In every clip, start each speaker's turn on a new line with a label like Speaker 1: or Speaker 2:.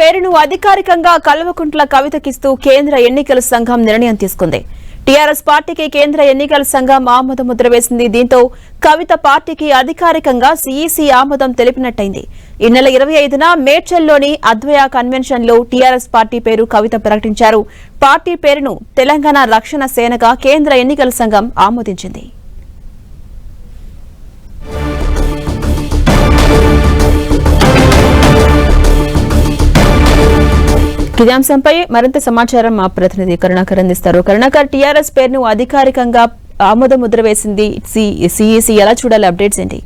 Speaker 1: పేరును అధికారికంగా కల్వకుంట్ల కవితకిస్తూ కేంద్ర ఎన్నికల సంఘం నిర్ణయం తీసుకుంది. టీఆర్ఎస్ పార్టీకి కేంద్ర ఎన్నికల సంఘం ఆమోద ముద్ర వేసింది. దీంతో కవిత పార్టీకి అధికారికంగా సీఈసీ ఆమోదం తెలిపినట్టయింది. ఈ నెల 25న మేడ్చల్లోని అద్వయ కన్వెన్షన్ లో టీఆర్ఎస్ పార్టీ పేరు కవిత ప్రకటించారు. పార్టీ పేరును తెలంగాణ రక్షణ సేనగా కేంద్ర ఎన్నికల సంఘం ఆమోదించింది. ఇదే అంశంపై మరింత సమాచారం మా ప్రతినిధి కరుణాకర్ అందిస్తారు. కరుణాకర్, టీఆర్ఎస్ పేరును అధికారికంగా ఆమోద ముద్ర వేసింది సీఈసీ, ఎలా చూడాలి? అప్డేట్స్ ఏంటి?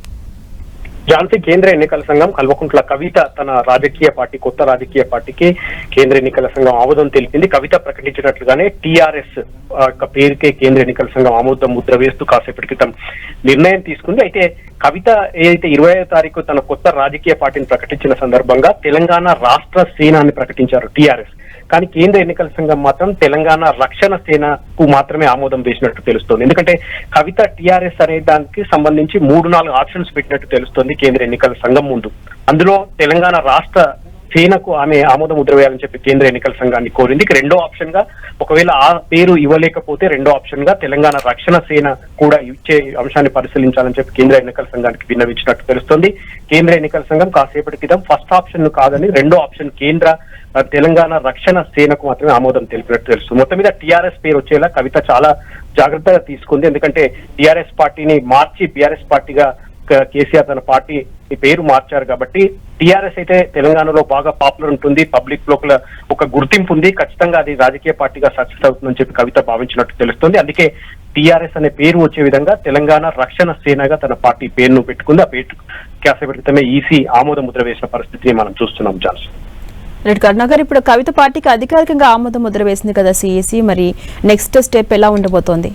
Speaker 2: ఝాన్సీ, కేంద్ర ఎన్నికల సంఘం కల్వకుంట్ల కవిత తన రాజకీయ పార్టీ కొత్త రాజకీయ పార్టీకి కేంద్ర ఎన్నికల సంఘం ఆమోదం తెలిపింది. కవిత ప్రకటించినట్లుగానే టీఆర్ఎస్ పేరుకే కేంద్ర ఎన్నికల సంఘం ఆమోదం ముద్ర వేస్తూ కాసేపటి క్రితం నిర్ణయం తీసుకుంది. అయితే కవిత ఏదైతే 25వ తారీఖు తన కొత్త రాజకీయ పార్టీని ప్రకటించిన సందర్భంగా తెలంగాణ రాష్ట్ర సేనాన్ని ప్రకటించారు టీఆర్ఎస్. కానీ కేంద్ర ఎన్నికల సంఘం మాత్రం తెలంగాణ రక్షణ సేనకు మాత్రమే ఆమోదం వేసినట్టు తెలుస్తోంది. ఎందుకంటే కవిత టీఆర్ఎస్ అనే దానికి సంబంధించి 3-4 ఆప్షన్స్ పెట్టినట్టు తెలుస్తోంది కేంద్ర ఎన్నికల సంఘం ముందు. అందులో తెలంగాణ రాష్ట్ర సేనకు ఆమె ఆమోదం ముద్ర వేయాలని చెప్పి కేంద్ర ఎన్నికల సంఘాన్ని కోరింది. రెండో ఆప్షన్ గా ఒకవేళ ఆ పేరు ఇవ్వలేకపోతే రెండో ఆప్షన్ గా తెలంగాణ రక్షణ సేన కూడా ఇచ్చే అంశాన్ని పరిశీలించాలని చెప్పి కేంద్ర ఎన్నికల సంఘానికి విన్నవించినట్టు తెలుస్తోంది. కేంద్ర ఎన్నికల సంఘం కాసేపటి క్రితం ఫస్ట్ ఆప్షన్ కాదని రెండో ఆప్షన్ కేంద్ర తెలంగాణ రక్షణ సేనకు మాత్రమే ఆమోదం తెలిపినట్టు తెలుస్తుంది. మొత్తం మీద టీఆర్ఎస్ పేరు వచ్చేలా కవిత చాలా జాగ్రత్తగా తీసుకుంది. ఎందుకంటే టీఆర్ఎస్ పార్టీని మార్చి బీఆర్ఎస్ పార్టీగా కేసీఆర్ తన పార్టీ పేరు మార్చారు కాబట్టి టీఆర్ఎస్ అయితే తెలంగాణలో బాగా పాపులర్ ఉంటుంది, పబ్లిక్ లోపల ఒక గుర్తింపు ఉంది, ఖచ్చితంగా అది రాజకీయ పార్టీగా సక్సెస్ అవుతుందని చెప్పి కవిత భావించినట్టు తెలుస్తుంది. అందుకే టీఆర్ఎస్ అనే పేరు వచ్చే విధంగా తెలంగాణ రక్షణ సేనగా తన పార్టీ పేరును పెట్టుకుంది. ఆ పేరు కాసేపటి క్రితమే ఈసీ ఆమోద ముద్ర వేసిన పరిస్థితిని మనం చూస్తున్నాం. జాన్స్
Speaker 1: కరుణాకర్, ఇప్పుడు కవిత పార్టీకి అధికారికంగా ఆమోద ముద్ర వేసింది కదా సీఈసీ, మరి నెక్స్ట్ స్టెప్ ఎలా ఉండబోతోంది?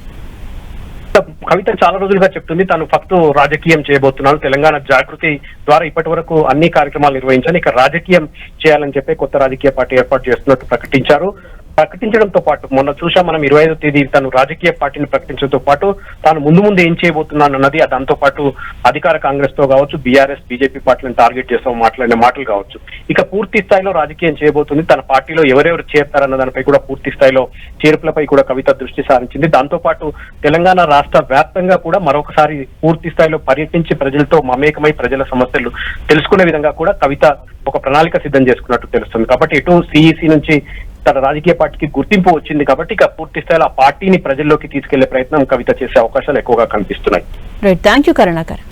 Speaker 2: కవిత చాలా రోజులుగా చెప్తుంది తాను ఫక్తు రాజకీయం చేయబోతున్నాను, తెలంగాణ జాగృతి ద్వారా ఇప్పటి వరకు అన్ని కార్యక్రమాలు నిర్వహించాను, ఇక రాజకీయం చేయాలని చెప్పి కొత్త రాజకీయ పార్టీ ఏర్పాటు చేస్తున్నట్టు ప్రకటించడంతో పాటు మొన్న చూసాం మనం 25వ తేదీ తను రాజకీయ పార్టీని ప్రకటించడంతో పాటు తాను ముందు ఏం చేయబోతున్నాను అన్నది, దాంతో పాటు అధికార కాంగ్రెస్ తో కావచ్చు, బీఆర్ఎస్ బీజేపీ పార్టీలను టార్గెట్ చేస్తాం మాట్లాడిన మాటలు కావచ్చు, ఇక పూర్తి స్థాయిలో రాజకీయం చేయబోతుంది. తన పార్టీలో ఎవరెవరు చేరుతారన్న దానిపై కూడా పూర్తి స్థాయిలో చేర్పులపై కూడా కవిత దృష్టి సారించింది. దాంతో పాటు తెలంగాణ రాష్ట్ర వ్యాప్తంగా కూడా మరొకసారి పూర్తి స్థాయిలో పర్యటించి ప్రజలతో మమేకమై ప్రజల సమస్యలు తెలుసుకునే విధంగా కూడా కవిత ఒక ప్రణాళిక సిద్ధం చేసుకున్నట్టు తెలుస్తుంది. కాబట్టి ఇటు సీఈసీ నుంచి తన రాజకీయ పార్టీకి గుర్తింపు వచ్చింది కాబట్టి ఇక పూర్తి స్థాయిలో ఆ పార్టీని ప్రజల్లోకి తీసుకెళ్లే ప్రయత్నం కవిత చేసే అవకాశాలు ఎక్కువగా కనిపిస్తున్నాయి.
Speaker 1: థాంక్యూ కరుణాకర్.